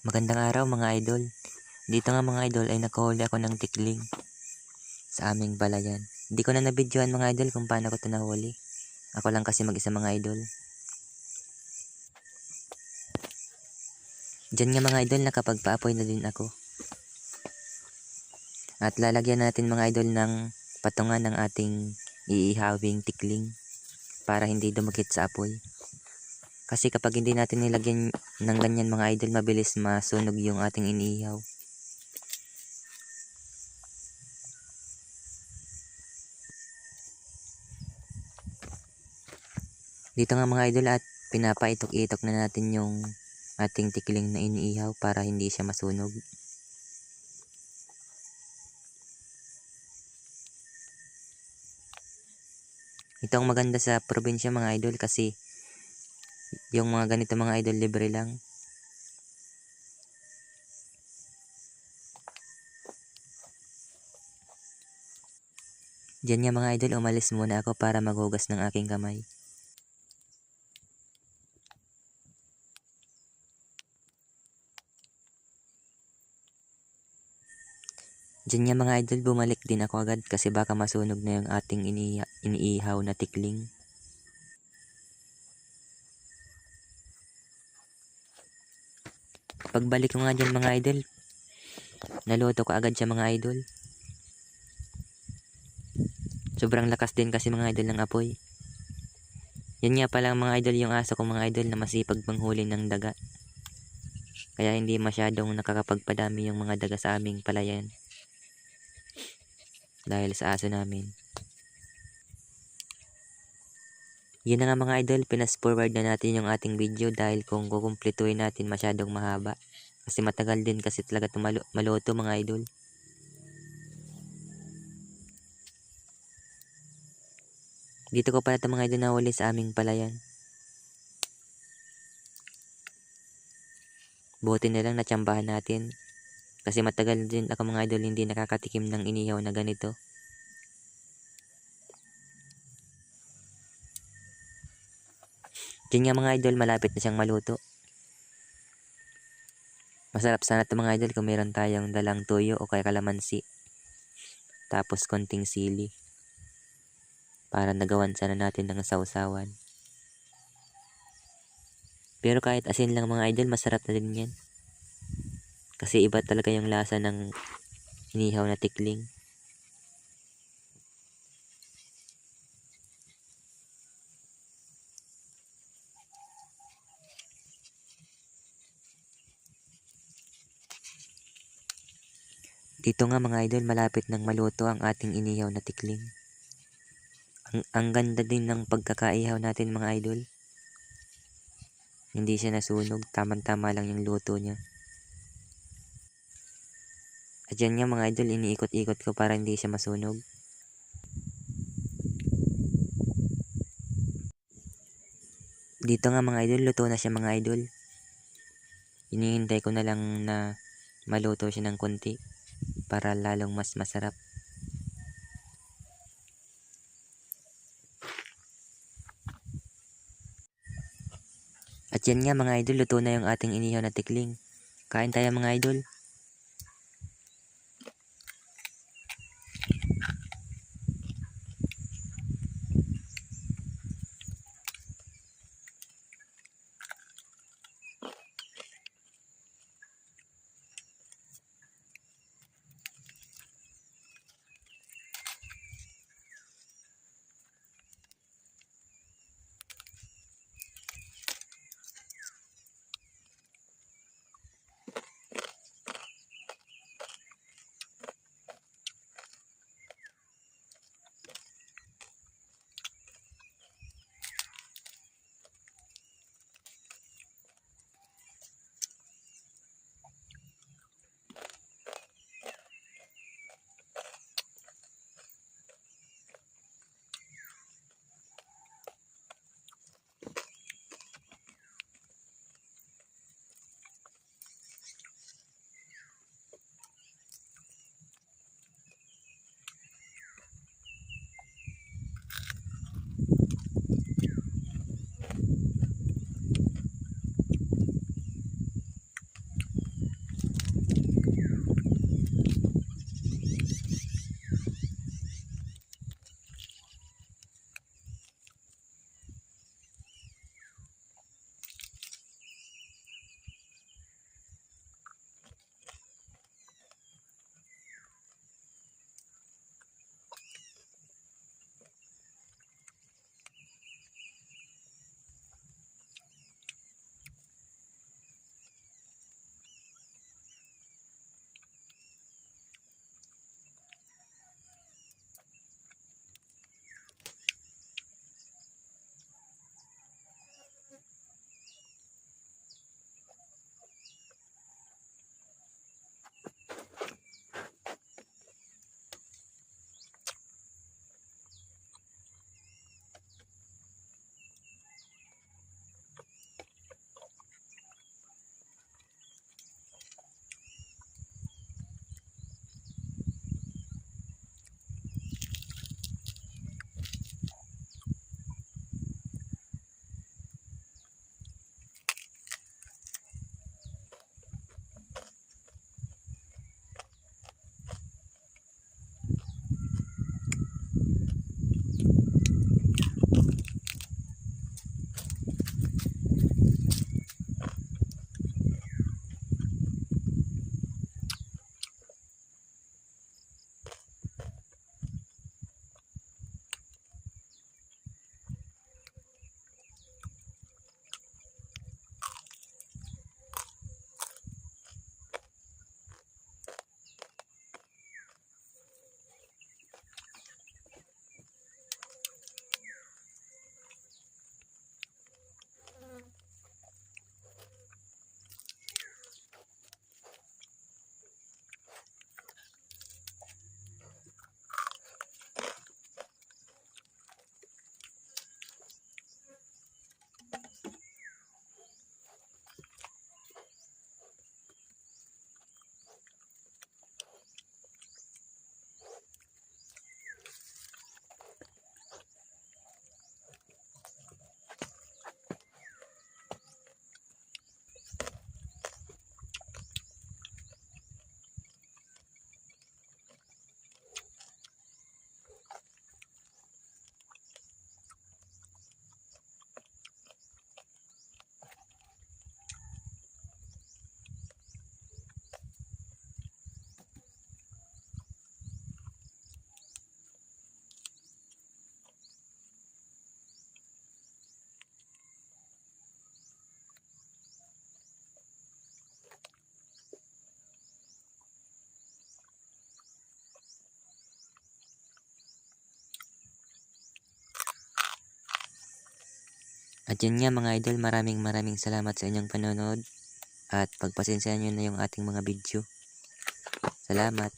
Magandang araw mga idol. Dito nga mga idol ay nakahuli ako ng tikling sa aming balayan. Hindi ko na nabidyohan mga idol kung paano ko ito nahuli. Ako lang kasi mag-isa mga idol. Diyan nga mga idol nakapagpaapoy na din ako. At lalagyan natin mga idol ng patungan ng ating iihawing tikling para hindi dumikit sa apoy. Kasi kapag hindi natin nilagyan ng ganyan mga idol, mabilis masunog yung ating iniihaw. Dito nga mga idol at pinapaitok-itok na natin yung ating tikling na iniihaw para hindi siya masunog. Ito ang maganda sa probinsya mga idol kasi yung mga ganito mga idol libre lang. Diyan nga mga idol umalis muna ako para maghugas ng aking kamay. Diyan nga mga idol bumalik din ako agad kasi baka masunog na yung ating iniihaw na tikling. Pagbalik ko nga dyan mga idol, naluto ko agad siya mga idol. Sobrang lakas din kasi mga idol ng apoy. Yan nga pala mga idol yung aso ko mga idol na masipag manghuli ng daga. Kaya hindi masyadong nakakapagpadami yung mga daga sa aming palayan. Dahil sa aso namin. Yun na nga mga idol, pinas forward na natin yung ating video dahil kung kukumpletuhin natin masyadong mahaba. Kasi matagal din kasi talaga maluto mga idol. Dito ko pala ito mga idol nahuli sa aming palayan. Buti na lang natsambahan natin. Kasi matagal din ako mga idol hindi nakakatikim ng inihaw na ganito. Diyan nga mga idol malapit na siyang maluto. Masarap sana ito mga idol kung meron tayong dalang tuyo o kaya kalamansi. Tapos konting sili. Para nagawan sana natin ng sausawan. Pero kahit asin lang mga idol masarap na din yan. Kasi iba talaga yung lasa ng inihaw na tikling. Dito nga mga idol malapit nang maluto ang ating inihaw na tikling. Ang ganda din ng pagkakaihaw natin mga idol. Hindi siya nasunog, tamang-tama lang yung luto niya. At yan nga mga idol, iniikot-ikot ko para hindi siya masunog. Dito nga mga idol, luto na siya mga idol. Hinihintay ko na lang na maluto siya ng konti para lalong mas masarap. At yan nga mga idol, luto na yung ating inihaw na tikling. Kain tayo mga idol. At yun nga mga idol, maraming salamat sa inyong panonood at pagpasensyahan nyo na yung ating mga video. Salamat.